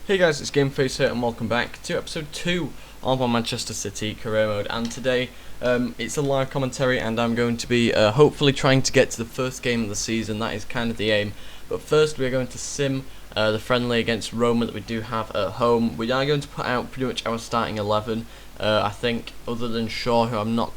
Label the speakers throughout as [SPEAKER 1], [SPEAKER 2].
[SPEAKER 1] Hey guys, it's GameFace here and welcome back to episode 2 of our Manchester City career mode, and today it's a live commentary and I'm going to be hopefully trying to get to the first game of the season. That is kind of the aim, but first we're going to sim the friendly against Roma that we do have at home. We are going to put out pretty much our starting 11. I think other than Shaw, who I'm not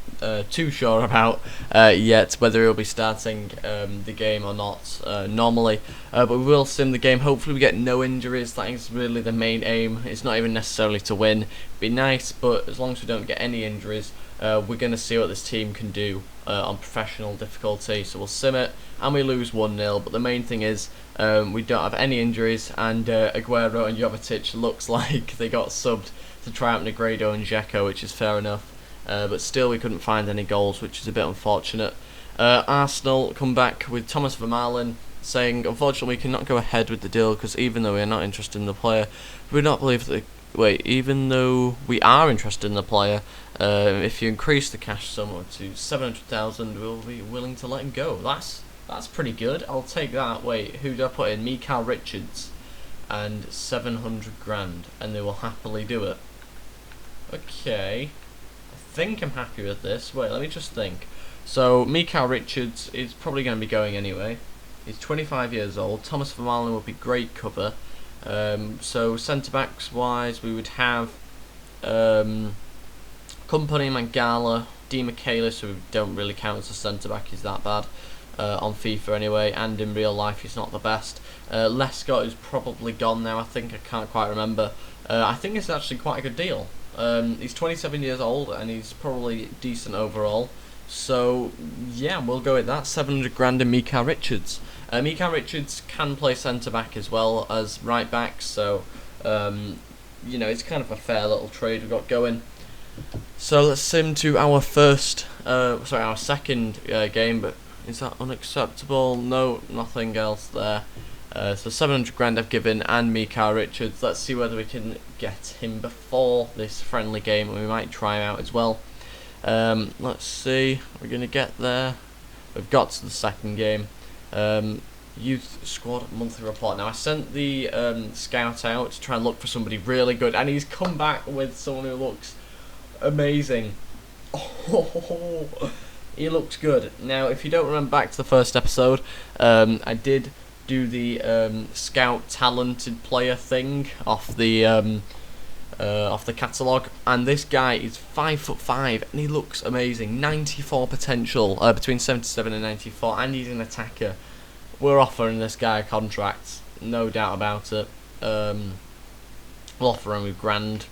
[SPEAKER 1] too sure about yet whether he'll be starting the game or not normally, but we will sim the game. Hopefully we get no injuries. That is really the main aim. It's not even necessarily to win. It'd be nice, but as long as we don't get any injuries, we're going to see what this team can do on professional difficulty. So we'll sim it and we lose 1-0, but the main thing is we don't have any injuries, and Agueroooo and Jovetic looks like they got subbed to try out Negredo and Dzeko, which is fair enough, but still we couldn't find any goals, which is a bit unfortunate. Arsenal come back with Thomas Vermaelen saying unfortunately we cannot go ahead with the deal because even though we are not interested in the player, we do not believe that. Even though we are interested in the player, if you increase the cash sum to 700,000, we'll be willing to let him go. That's pretty good. I'll take that. Wait, who did I put in? Mikael Richards and 700 grand, and they will happily do it. Okay, I think I'm happy with this. Wait, let me just think. So Mikael Richards is probably going to be going anyway. He's 25 years old. Thomas Vermaelen would be great cover. So centre backs wise, we would have Company, Mangala, Di Michaelis, who don't really count as a centre back. He's that bad on FIFA anyway, and in real life he's not the best. Lescott is probably gone now. I can't quite remember. I think it's actually quite a good deal. He's 27 years old and he's probably decent overall. So yeah, we'll go with that. 700 grand in Mikael Richards. Mikael Richards can play centre back as well as right back, so you know, it's kind of a fair little trade we've got going. So let's sim to our our second game. But is that unacceptable? No, nothing else there. So 700 grand I've given, and Mikael Richards. Let's see whether we can get him before this friendly game, and we might try him out as well. Let's see, we're going to get there. We've got to the second game. Youth squad monthly report. Now I sent the scout out to try and look for somebody really good, and he's come back with someone who looks amazing. Oh, he looks good. Now if you don't remember back to the first episode, I did do the scout talented player thing off the catalogue, and this guy is 5'5" and he looks amazing. 94 potential, between 77 and 94, and he's an attacker. We're offering this guy a contract, no doubt about it. We'll offer him with grand.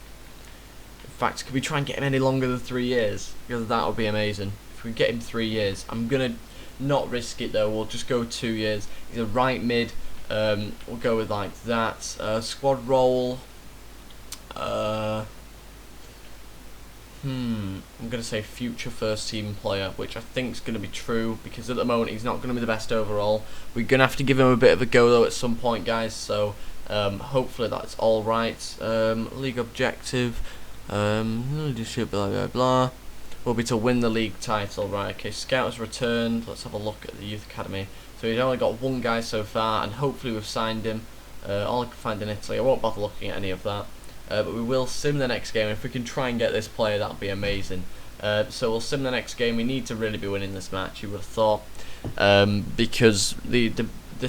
[SPEAKER 1] In fact, could we try and get him any longer than 3 years? Because that would be amazing. If we get him 3 years, I'm gonna not risk it though. We'll just go 2 years. He's a right mid. We'll go with like that. Squad role. I'm going to say future first team player, which I think is going to be true, because at the moment he's not going to be the best overall. We're going to have to give him a bit of a go though at some point, guys, so hopefully that's alright. League objective, leadership, blah blah blah, will be to win the league title. Right, okay, scout has returned. Let's have a look at the youth academy. So he's only got one guy so far, and hopefully we've signed him. All I can find in Italy. I won't bother looking at any of that. But we will sim the next game. If we can try and get this player, that would be amazing. So we'll sim the next game. We need to really be winning this match, you would have thought, because the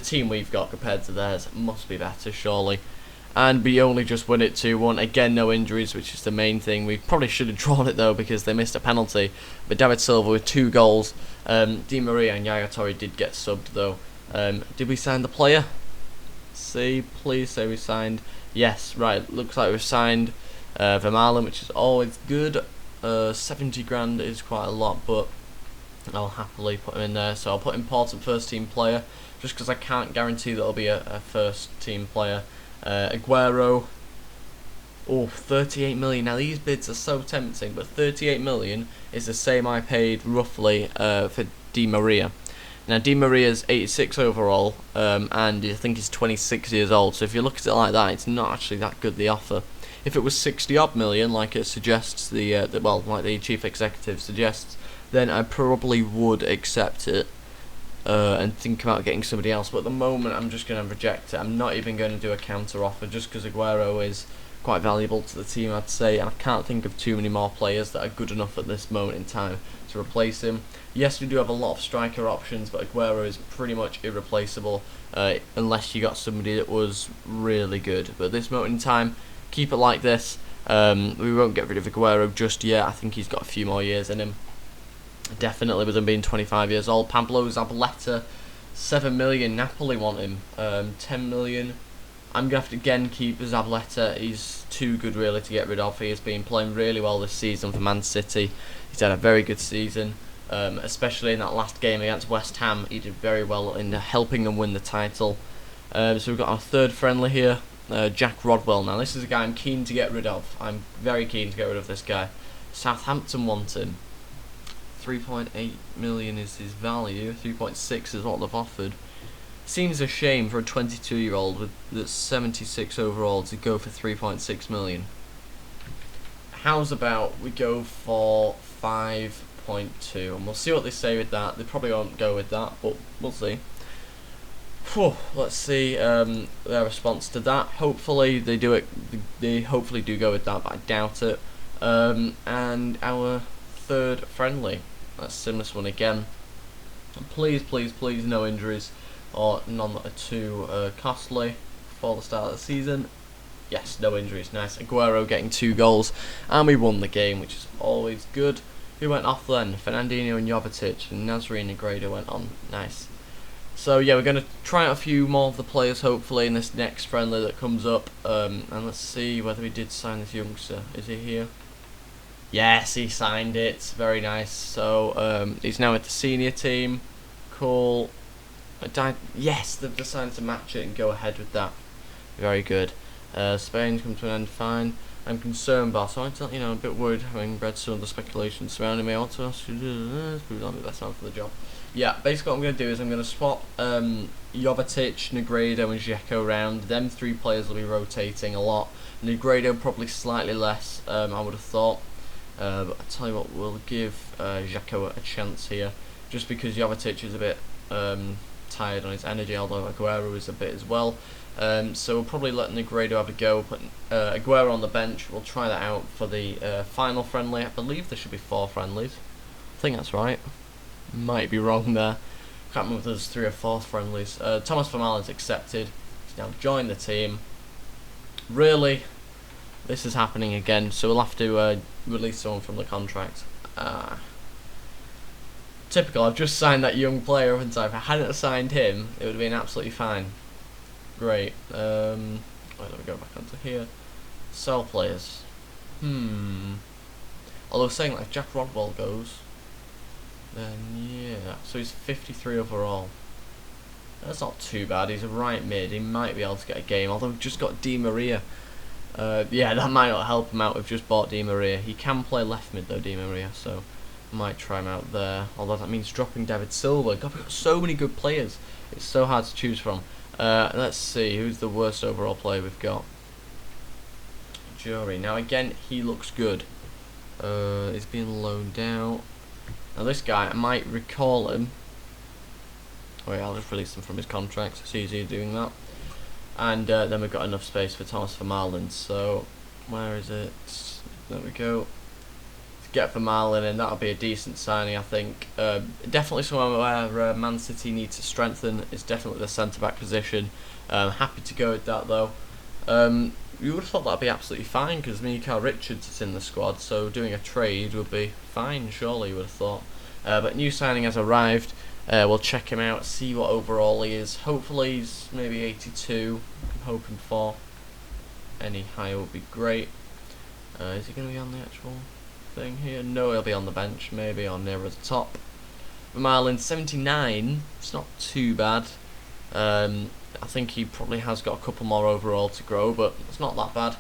[SPEAKER 1] team we've got compared to theirs must be better, surely. And we only just win it 2-1. Again, no injuries, which is the main thing. We probably should have drawn it though, because they missed a penalty. But David Silva with 2 goals. Di Maria and Yaya Torre did get subbed though. Did we sign the player? See, please say we signed. Yes, right, looks like we've signed Vermaelen, which is always good. 70 grand is quite a lot, but I'll happily put him in there. So I'll put important first team player, just because I can't guarantee that it'll be a first team player. Agueroooo, 38 million. Now these bids are so tempting, but 38 million is the same I paid roughly for Di Maria. Now Di Maria's 86 overall, and I think he's 26 years old, so if you look at it like that, it's not actually that good, the offer. If it was 60 odd million, like it suggests, like the chief executive suggests, then I probably would accept it. and think about getting somebody else. But at the moment, I'm just going to reject it. I'm not even going to do a counter offer just because Aguero is quite valuable to the team, I'd say, and I can't think of too many more players that are good enough at this moment in time to replace him. Yes, we do have a lot of striker options, but Aguero is pretty much irreplaceable unless you got somebody that was really good. But at this moment in time, keep it like this. We won't get rid of Aguero just yet. I think he's got a few more years in him. Definitely with him being 25 years old. Pablo Zabaleta, 7 million. Napoli want him. 10 million. I'm going to have to again keep Zabaleta. He's too good really to get rid of. He has been playing really well this season for Man.City. He's had a very good season. Especially in that last game against West Ham. He did very well in helping them win the title. So we've got our third friendly here. Jack Rodwell. Now this is a guy I'm keen to get rid of. I'm very keen to get rid of this guy. Southampton want him. 3.8 million is his value. 3.6 is what they've offered. Seems a shame for a 22-year-old that's 76 overall to go for 3.6 million. How's about we go for 5.2, and we'll see what they say with that. They probably won't go with that, but we'll see. Let's see their response to that. Hopefully they do it. They hopefully do go with that, but I doubt it. And our third friendly. Let's sim this one again. Please, please, please, no injuries or none that are too costly before the start of the season. Yes, no injuries. Nice. Aguero getting 2 goals, and we won the game, which is always good. Who went off then? Fernandinho and Jovetic, and Nasri and Negredo went on. Nice. So yeah, we're going to try out a few more of the players hopefully in this next friendly that comes up. And let's see whether we did sign this youngster. Is he here? Yes, he signed it. Very nice. So he's now with the senior team. Cool. Yes, they've decided to match it and go ahead with that. Very good. Spain's come to an end fine. I'm concerned, boss. I'm a bit worried having read some of the speculation surrounding me. I want to ask you, who's on the best man for the job? Yeah, basically what I'm going to do is I'm going to swap Jovetic, Negredo and Dzeko around. Them 3 players will be rotating a lot. Negredo probably slightly less, I would have thought. But I'll tell you what, we'll give Dzeko a chance here. Just because Jovetic is a bit tired on his energy, although Aguero is a bit as well. So we'll probably let Negredo have a go, put Aguero on the bench. We'll try that out for the final friendly. I believe there should be 4 friendlies. I think that's right. Might be wrong there. Can't remember if there's 3 or 4 friendlies. Thomas Vermaalen's accepted. He's now joined the team. Really? This is happening again, so we'll have to release someone from the contract. Typical, I've just signed that young player, haven't I? If I hadn't signed him, it would have been absolutely fine. Great. Let me go back onto here. Sell players. Although saying like Jack Rodwell goes, then yeah. So he's 53 overall. That's not too bad. He's a right mid. He might be able to get a game. Although we've just got Di Maria. Yeah, that might not help him out. We've just bought Di Maria. He can play left mid though, Di Maria. So might try him out there. Although that means dropping David Silva. God, we've got so many good players. It's so hard to choose from. Let's see, who's the worst overall player we've got? Jury. Now again, he looks good. He's being loaned out. Now this guy, I might recall him. Wait, I'll just release him from his contract. It's easier doing that. And then we've got enough space for Thomas Vermaelen. So, where is it? There we go. To get Vermaelen in, that'll be a decent signing, I think. Definitely somewhere where Man.City needs to strengthen. It's definitely the centre-back position. Happy to go with that, though. You would have thought that'd be absolutely fine, because Mikael Richards is in the squad, so doing a trade would be fine, surely, you would have thought. But new signing has arrived. We'll check him out, see what overall he is. Hopefully he's maybe 82, I'm hoping for. Any higher would be great. Is he going to be on the actual thing here? No, he'll be on the bench, maybe, or nearer the top. Vermaelen, 79, it's not too bad. I think he probably has got a couple more overall to grow, but it's not that bad.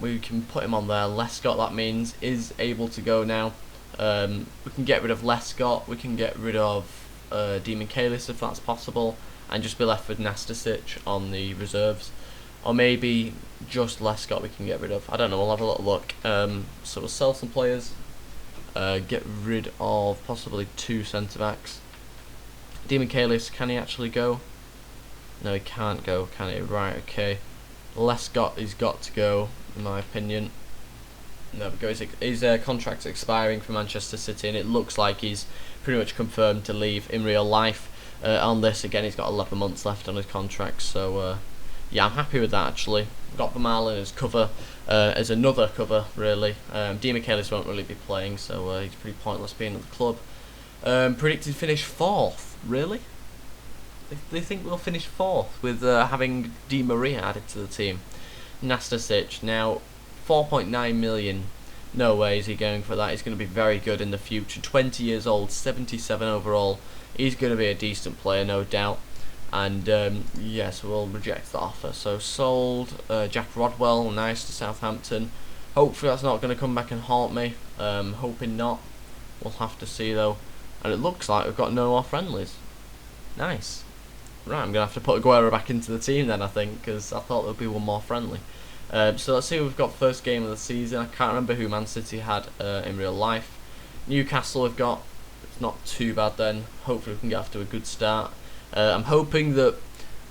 [SPEAKER 1] We can put him on there. Lescott, that means, is able to go now. We can get rid of Lescott, we can get rid of Di Michaelis if that's possible, and just be left with Nastasic on the reserves. Or maybe just Lescott we can get rid of. I don't know, we'll have a little look. So we'll sell some players, get rid of possibly 2 centre-backs. Demichelis, can he actually go? No, he can't go, can he? Right, okay. Lescott, he's got to go, in my opinion. There we go. His contract's expiring for Manchester City, and it looks like he's pretty much confirmed to leave in real life. On this, again, he's got 11 months left on his contract, so yeah, I'm happy with that actually. Got Vermaelen as cover, as another cover, really. Demichelis won't really be playing, so he's pretty pointless being at the club. Predicted finish 4th, really? They think we'll finish 4th with having Di Maria added to the team. Nastasic, now 4.9 million. No way is he going for that. He's going to be very good in the future. 20 years old, 77 overall. He's going to be a decent player, no doubt. And yes, we'll reject the offer. So sold. Jack Rodwell, nice, to Southampton. Hopefully that's not going to come back and haunt me. Hoping not. We'll have to see though. And it looks like we've got no more friendlies. Nice. Right, I'm going to have to put Aguero back into the team then, I think, because I thought there would be one more friendly. So let's see, we've got first game of the season. I can't remember who Man.City had in real life. Newcastle we've got. It's not too bad then. Hopefully we can get off to a good start. I'm hoping that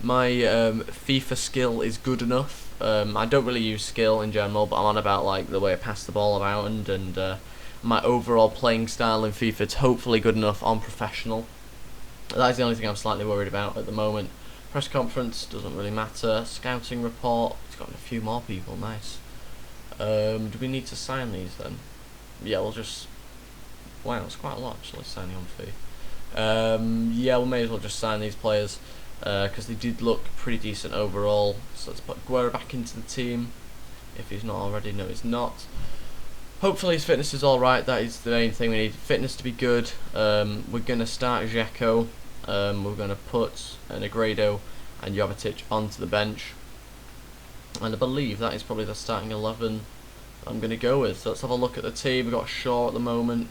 [SPEAKER 1] my FIFA skill is good enough. I don't really use skill in general, but I'm on about like the way I pass the ball around, and my overall playing style in FIFA is hopefully good enough on professional. That is the only thing I'm slightly worried about at the moment. Press conference, doesn't really matter. Scouting report, it's got a few more people, nice. Do we need to sign these then? Yeah, we'll just... Wow, it's quite a lot actually, signing on fee. Yeah, we may as well just sign these players, because they did look pretty decent overall. So let's put Aguero back into the team, if he's not already. No, he's not. Hopefully his fitness is alright, that is the main thing. We need fitness to be good. We're going to start Dzeko. We're going to put an Agueroooo and Jovetic onto the bench. And I believe that is probably the starting 11 I'm going to go with. So let's have a look at the team. We've got Shaw at the moment.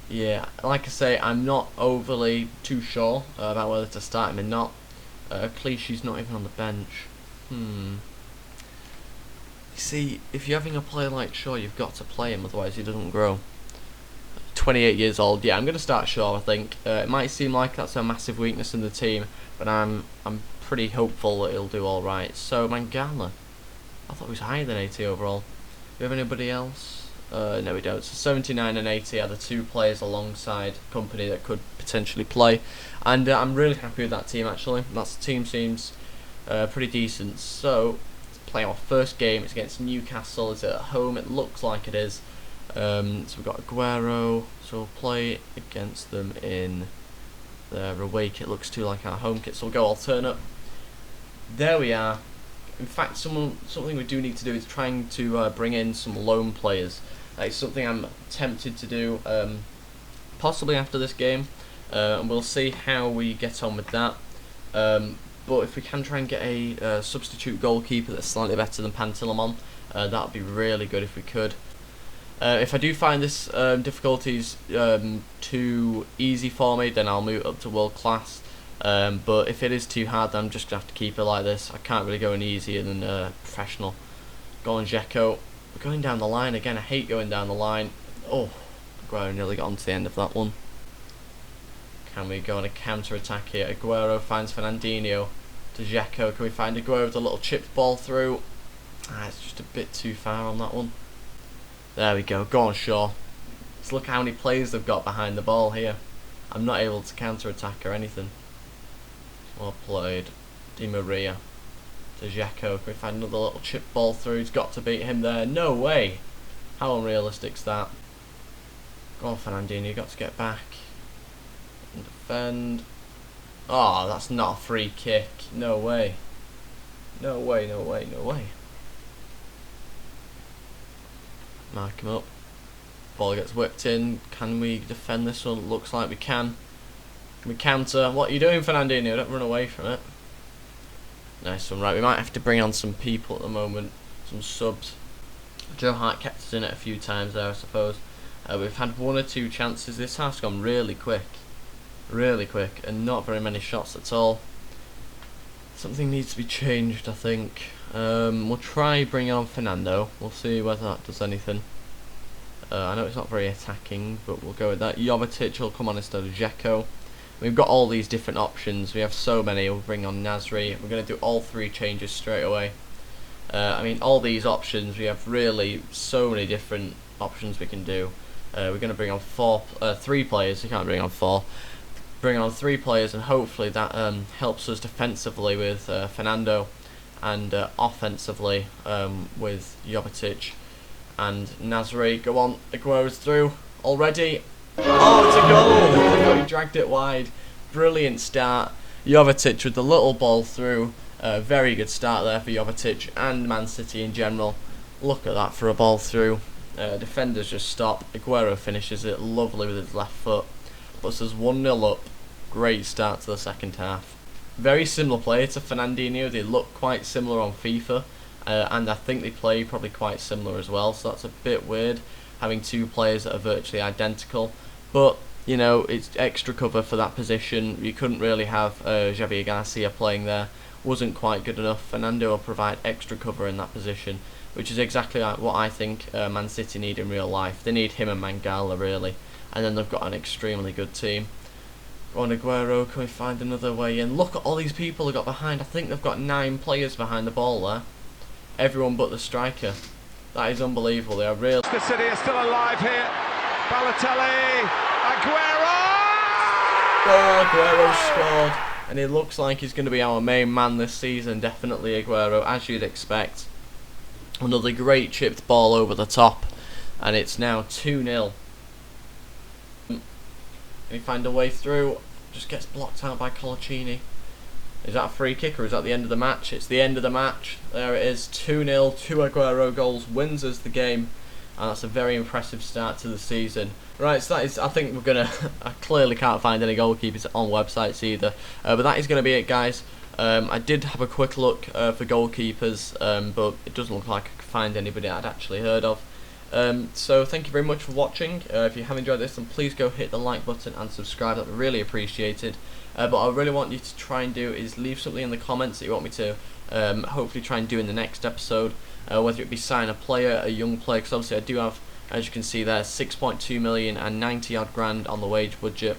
[SPEAKER 1] Yeah, like I say, I'm not overly too sure about whether to start him or not. Clichy's not even on the bench. You see, if you're having a player like Shaw, you've got to play him, otherwise he doesn't grow. 28 years old, yeah, I'm going to start Shaw, I think. It might seem like that's a massive weakness in the team, but I'm pretty hopeful that he'll do alright. So, Mangala, I thought he was higher than 80 overall. Do we have anybody else? No, we don't. So 79 and 80 are the two players alongside Company that could potentially play. And I'm really happy with that team, actually. That team seems pretty decent. So, play our first game. It's against Newcastle. Is it at home? It looks like it is. So we've got Aguero. So we'll play against them in their away kit. Looks too like our home kit. So we'll go alternate. There we are. In fact, something we do need to do is trying to bring in some loan players. It's something I'm tempted to do, possibly after this game, and we'll see how we get on with that. But if we can try and get a substitute goalkeeper that's slightly better than Pantilimon, that would be really good if we could. If I do find this difficulties too easy for me, then I'll move up to world class. But if it is too hard, then I'm just going to have to keep it like this. I can't really go any easier than professional. Go on, Dzeko. We're going down the line again. I hate going down the line. Oh, Aguero nearly got on to the end of that one. Can we go on a counter-attack here? Aguero finds Fernandinho to Dzeko. Can we find Aguero with a little chipped ball through? It's just a bit too far on that one. There we go. Go on, Shaw. Let's look how many players they've got behind the ball here. I'm not able to counter-attack or anything. Well played. Di Maria to Dzeko. Can we find another little chip ball through? He's got to beat him there. No way! How unrealistic's that? Go on, Fernandinho. You've got to get back and defend. Oh, that's not a free kick. No way. No way, no way, no way. Mark him up. Ball gets whipped in. Can we defend this one? Looks like we can. Can we counter? What are you doing, Fernandinho? Don't run away from it. Nice one. Right, we might have to bring on some people at the moment. Some subs. Joe Hart kept us in it a few times there, I suppose. We've had one or two chances. This half's gone really quick. Really quick. And not very many shots at all. Something needs to be changed, I think. We'll try bringing on Fernando. We'll see whether that does anything. I know it's not very attacking, but we'll go with that. Jovetic will come on instead of Dzeko. We've got all these different options. We have so many. We'll bring on Nasri. We're going to do all 3 changes straight away. I mean, all these options, we have really so many different options we can do. We're going to bring on 3 players. We can't bring on 4. Bring on 3 players, and hopefully that helps us defensively with Fernando, and offensively with Jovetic and Nasri. Go on, Aguero's through already. Oh, it's a goal! He dragged it wide. Brilliant start. Jovetic with the little ball through. Very good start there for Jovetic and Man City in general. Look at that for a ball through. Defenders just stop. Aguero finishes it lovely with his left foot. Puts us 1-0 up. Great start to the second half. Very similar player to Fernandinho. They look quite similar on FIFA. And I think they play probably quite similar as well. So that's a bit weird, having 2 players that are virtually identical. But, you know, it's extra cover for that position. You couldn't really have Javier Garcia playing there. Wasn't quite good enough. Fernando will provide extra cover in that position, which is exactly what I think Man City need in real life. They need him and Mangala, really. And then they've got an extremely good team. Go on, Aguero, can we find another way in? Look at all these people they got behind. I think they've got 9 players behind the ball there. Everyone but the striker. That is unbelievable. They are really...
[SPEAKER 2] The City are still alive here. Balotelli, Aguero!
[SPEAKER 1] Oh, Aguero scored. And it looks like he's going to be our main man this season. Definitely Aguero, as you'd expect. Another great chipped ball over the top. And it's now 2-0. Can he find a way through? Just gets blocked out by Colaccini. Is that a free kick or is that the end of the match? It's the end of the match. There it is, 2-0, 2 Aguero goals, wins us the game. And that's a very impressive start to the season. Right, so that is, I think we're going to, I clearly can't find any goalkeepers on websites either. But that is going to be it, guys. I did have a quick look for goalkeepers, but it doesn't look like I could find anybody I'd actually heard of. So thank you very much for watching. If you have enjoyed this, then please go hit the like button and subscribe. That would be really appreciated. But what I really want you to try and do is leave something in the comments that you want me to hopefully try and do in the next episode, whether it be sign a player, a young player, because obviously I do have, as you can see there, 6.2 million and 90 odd grand on the wage budget.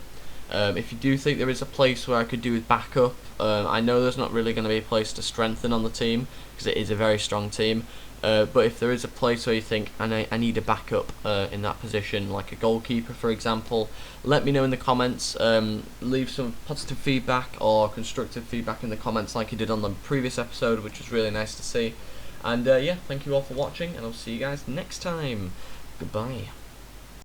[SPEAKER 1] If you do think there is a place where I could do with backup, I know there's not really going to be a place to strengthen on the team because it is a very strong team. But if there is a place where you think I need a backup in that position, like a goalkeeper for example, let me know in the comments. Leave some positive feedback or constructive feedback in the comments like you did on the previous episode, which was really nice to see. And yeah, thank you all for watching, and I'll see you guys next time. Goodbye.